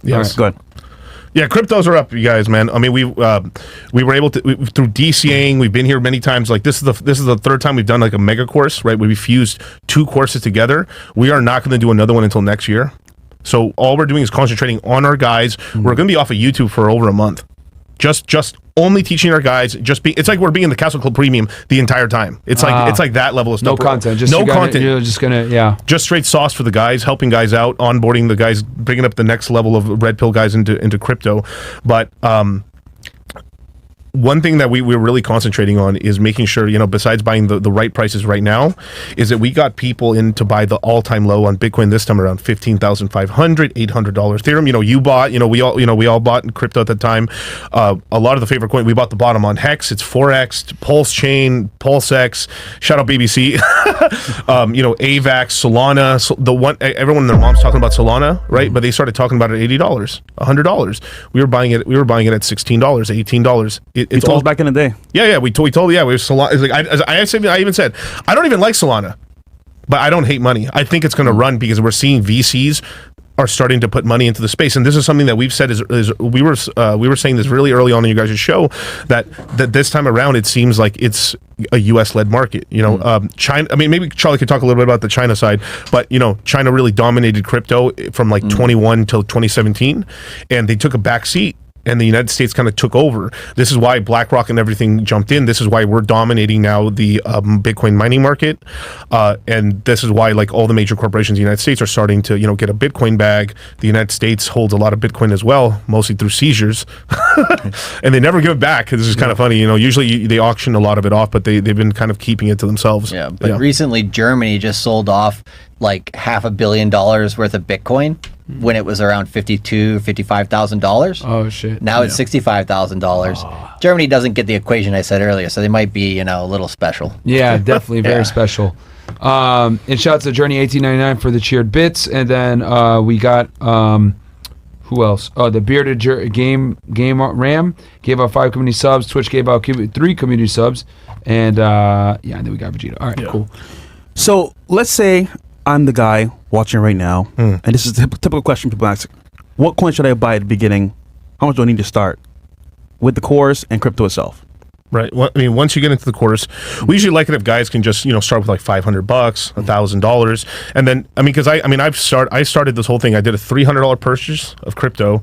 Yes. Good. Yeah, cryptos are up, you guys, man. I mean, we were able to through DCAing. We've been here many times. Like this is the third time we've done like a mega course, right? We fused 2 courses together. We are not going to do another one until next year. So all we're doing is concentrating on our guys. We're going to be off of YouTube for over a month. Just only teaching our guys. It's like we're being in the CastleClub Premium the entire time. It's like that level of stuff. No content. You're just gonna just straight sauce for the guys, helping guys out, onboarding the guys, bringing up the next level of red pill guys into crypto. But one thing that we're really concentrating on is making sure, besides buying the right prices right now, is that we got people in to buy the all-time low on Bitcoin this time around, $15,500, $800 Ethereum. You bought, we all bought in crypto at the time. A lot of the favorite coin, we bought the bottom on Hex. It's 4X, Pulse Chain, PulseX, shout out BBC, AVAX, Solana. Everyone and their mom's talking about Solana, right? But they started talking about it at $80, $100. We were buying it at $16, $18. It's all back in the day. Yeah. We told we were Solana. It's like I even said I don't even like Solana, but I don't hate money. I think it's going to run because we're seeing VCs are starting to put money into the space, and this is something that we've said is we were saying this really early on in you guys' show that this time around it seems like it's a U.S. led market. China. I mean, maybe Charlie could talk a little bit about the China side, but China really dominated crypto from like 21 till 2017, and they took a back seat. And the United States kind of took over. This is why BlackRock and everything jumped in. This is why we're dominating now the Bitcoin mining market. And this is why like all the major corporations in the United States are starting to, get a Bitcoin bag. The United States holds a lot of Bitcoin as well, mostly through seizures. And they never give it back. This is kind of funny. Usually they auction a lot of it off, but they've been kind of keeping it to themselves. Yeah, but recently Germany just sold off like $500 million worth of Bitcoin when it was around $55,000. Oh shit! Now it's $65,000. Germany doesn't get the equation I said earlier, so they might be a little special. Yeah, definitely very special. And shout out to Journey 1899 for the cheered bits, and then we got who else? The Bearded Game Ram gave out 5 community subs. Twitch gave out 3 community subs, and and then we got Vegeta. All right, cool. So let's say I'm the guy watching right now, and this is the typical question people ask: what coin should I buy at the beginning? How much do I need to start with the course and crypto itself? Right. Well, I mean, once you get into the course, we usually like it if guys can just start with like $500, $1,000, and then because I started this whole thing. I did a $300 purchase of crypto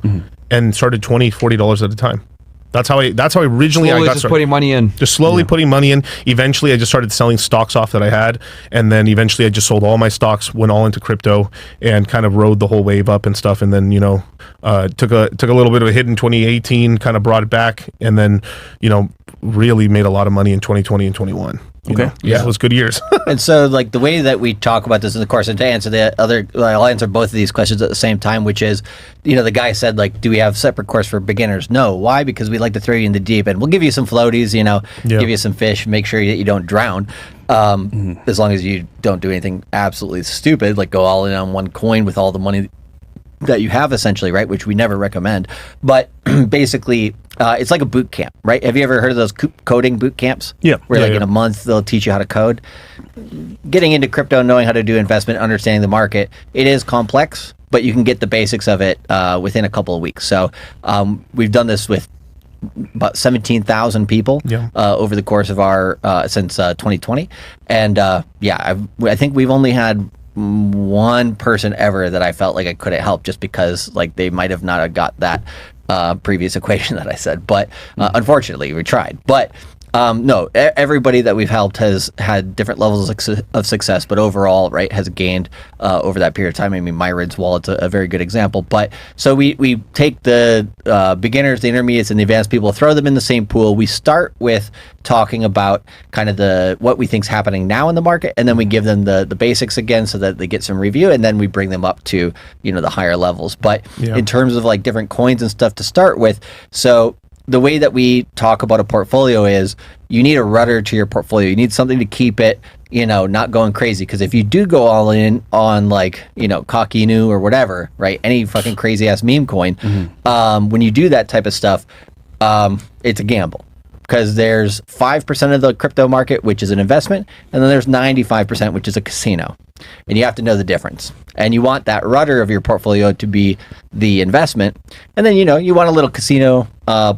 and started $20, $40 at a time. That's how I originally slowly got just started. Putting money in. Just slowly putting money in. Eventually, I just started selling stocks off that I had, and then eventually I just sold all my stocks, went all into crypto, and kind of rode the whole wave up and stuff. And then took a little bit of a hit in 2018, kind of brought it back, and then really made a lot of money in 2020 and 21. Okay. Yeah, it was good years. And so, like, the way that we talk about this in the course, and to answer the other, I'll answer both of these questions at the same time, which is, the guy said, like, do we have a separate course for beginners? No. Why? Because we like to throw you in the deep end. We'll give you some floaties, give you some fish, make sure that you don't drown. As long as you don't do anything absolutely stupid, like go all in on one coin with all the money that you have, essentially, right? Which we never recommend. But basically, it's like a boot camp, right? Have you ever heard of those coding boot camps? Yeah. Where in a month they'll teach you how to code. Getting into crypto, knowing how to do investment, understanding the market, it is complex, but you can get the basics of it within a couple of weeks. So we've done this with about 17,000 people over the course of our since 2020, and I think we've only had one person ever that I felt like I couldn't help just because like they might have not got that previous equation that I said, but unfortunately we tried. But no, everybody that we've helped has had different levels of success, but overall, right, has gained over that period of time. I mean, Myron's wallet's a very good example. But so we take the beginners, the intermediates, and the advanced people, throw them in the same pool. We start with talking about kind of what we think's happening now in the market, and then we give them the basics again so that they get some review, and then we bring them up to the higher levels. But in terms of like different coins and stuff to start with, so the way that we talk about a portfolio is you need a rudder to your portfolio. You need something to keep it, not going crazy. Because if you do go all in on like, Cocky Inu or whatever, right? Any fucking crazy ass meme coin, when you do that type of stuff, it's a gamble. because there's 5% of the crypto market, which is an investment, and then there's 95%, which is a casino. And you have to know the difference. And you want that rudder of your portfolio to be the investment. And then, you want a little casino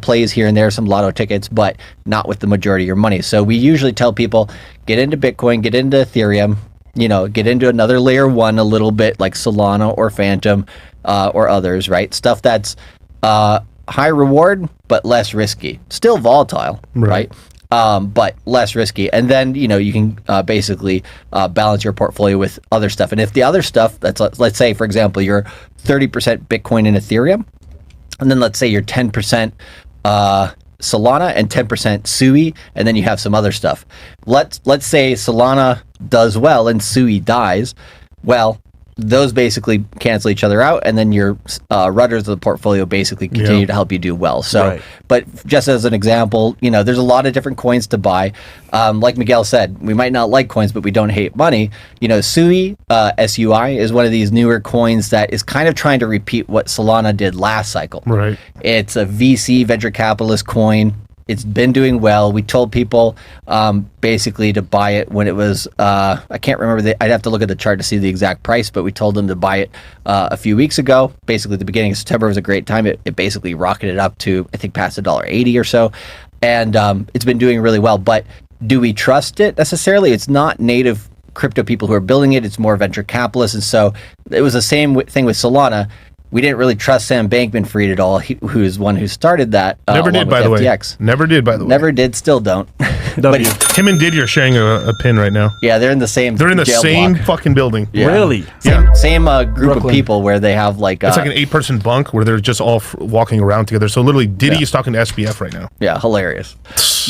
plays here and there, some lotto tickets, but not with the majority of your money. So we usually tell people, get into Bitcoin, get into Ethereum, get into another layer one a little bit, like Solana or Phantom or others, right? Stuff that's high reward, but less risky. Still volatile, right? But less risky. And then, you can basically balance your portfolio with other stuff. And if the other stuff, let's say, for example, you're 30% Bitcoin and Ethereum, and then let's say you're 10% Solana and 10% Sui, and then you have some other stuff. Let's say Solana does well and Sui dies. Well, those basically cancel each other out, and then your rudders of the portfolio basically continue to help you do well. So, but just as an example, there's a lot of different coins to buy. Like Miguel said, we might not like coins, but we don't hate money. Sui, SUI, is one of these newer coins that is kind of trying to repeat what Solana did last cycle. Right. It's a VC, venture capitalist coin. It's been doing well. We told people basically to buy it when it was, I can't remember, I'd have to look at the chart to see the exact price, but we told them to buy it a few weeks ago. Basically, the beginning of September was a great time. It basically rocketed up to, I think, past $1.80 or so. And it's been doing really well. But do we trust it necessarily? It's not native crypto people who are building it. It's more venture capitalists. And so it was the same thing with Solana. We didn't really trust Sam Bankman-Fried at all, who's one who started that. Never did, by the way. Never did, by the way. Never did, still don't. But him and Diddy are sharing a pin right now. Yeah, they're in the same. They're in the same block. fucking building. Yeah. Really? Same group of people where they have like. It's like an 8-person bunk where they're just all walking around together. So literally, Diddy is talking to SBF right now. Yeah, hilarious.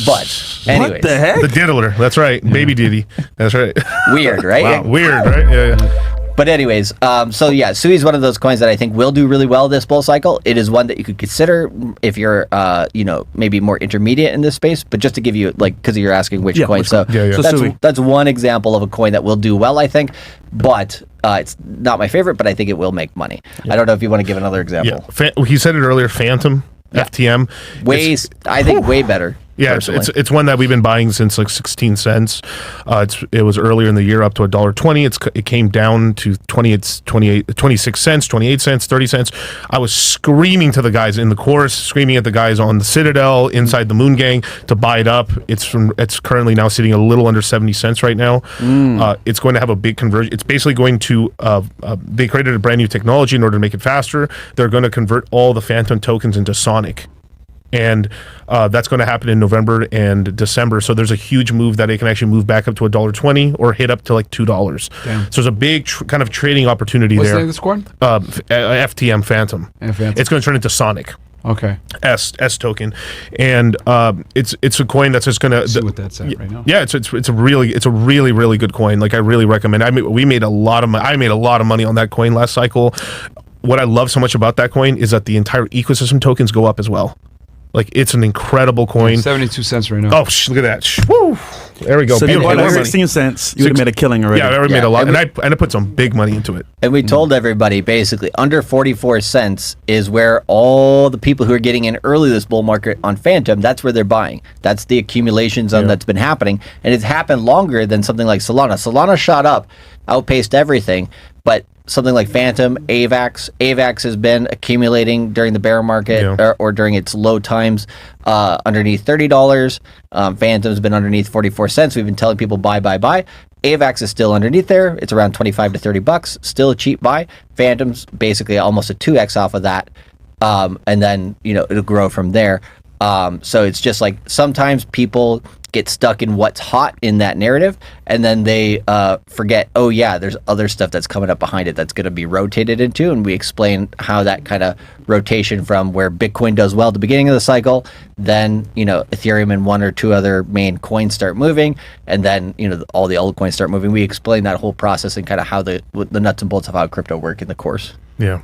But anyways, what the heck? The diddler. That's right, baby Diddy. That's right. Weird, right? Wow, weird, right? Yeah. But anyways, Sui is one of those coins that I think will do really well this bull cycle. It is one that you could consider if you're, maybe more intermediate in this space. But just to give you, because you're asking which coin. So that's one example of a coin that will do well, I think. But it's not my favorite, but I think it will make money. I don't know if you want to give another example. Yeah. He said it earlier, Phantom, FTM. I think way better. Yeah, it's one that we've been buying since like 16 cents. It was earlier in the year up to $1.20. It came down to 26 cents, 28 cents, 30 cents. I was screaming to the guys in the course, screaming at the guys on the Citadel, inside the Moon Gang, to buy it up. It's currently now sitting a little under 70 cents right now. It's going to have a big conversion. It's basically going to, they created a brand new technology in order to make it faster. They're going to convert all the Phantom tokens into Sonic. And that's going to happen in November and December. So there's a huge move that it can actually move back up to $1.20 or hit up to like $2. Damn. So there's a big kind of trading opportunity there. What's the name of this coin? FTM Phantom. It's going to turn into Sonic. Okay. S token, and it's a coin that's just gonna see what that's at right now. Yeah, it's a really good coin. Like I really recommend. I made a lot of money on that coin last cycle. What I love so much about that coin is that the entire ecosystem tokens go up as well. Like it's an incredible coin. 72 cents right now. Oh, look at that! Woo! There we go. So you bought it 16 cents. You would have made a killing already. Yeah, I already made a lot, and I put some big money into it. And we told everybody basically under 44 cents is where all the people who are getting in early this bull market on Phantom, that's where they're buying. That's the accumulation zone that's been happening, and it's happened longer than something like Solana. Solana shot up, outpaced everything, but something like Phantom, AVAX has been accumulating during the bear market or during its low times underneath $30. Phantom's been underneath 44 cents. We've been telling people buy. AVAX is still underneath there. It's around 25 to $30. Still a cheap buy. Phantom's basically almost a 2x off of that. And then, it'll grow from there. So it's just like sometimes people get stuck in what's hot in that narrative, and then they forget, oh yeah, there's other stuff that's coming up behind it that's going to be rotated into, and we explain how that kind of rotation from where Bitcoin does well at the beginning of the cycle, then Ethereum and one or two other main coins start moving, and then all the altcoins start moving. We explain that whole process and kind of how the nuts and bolts of how crypto work in the course. Yeah.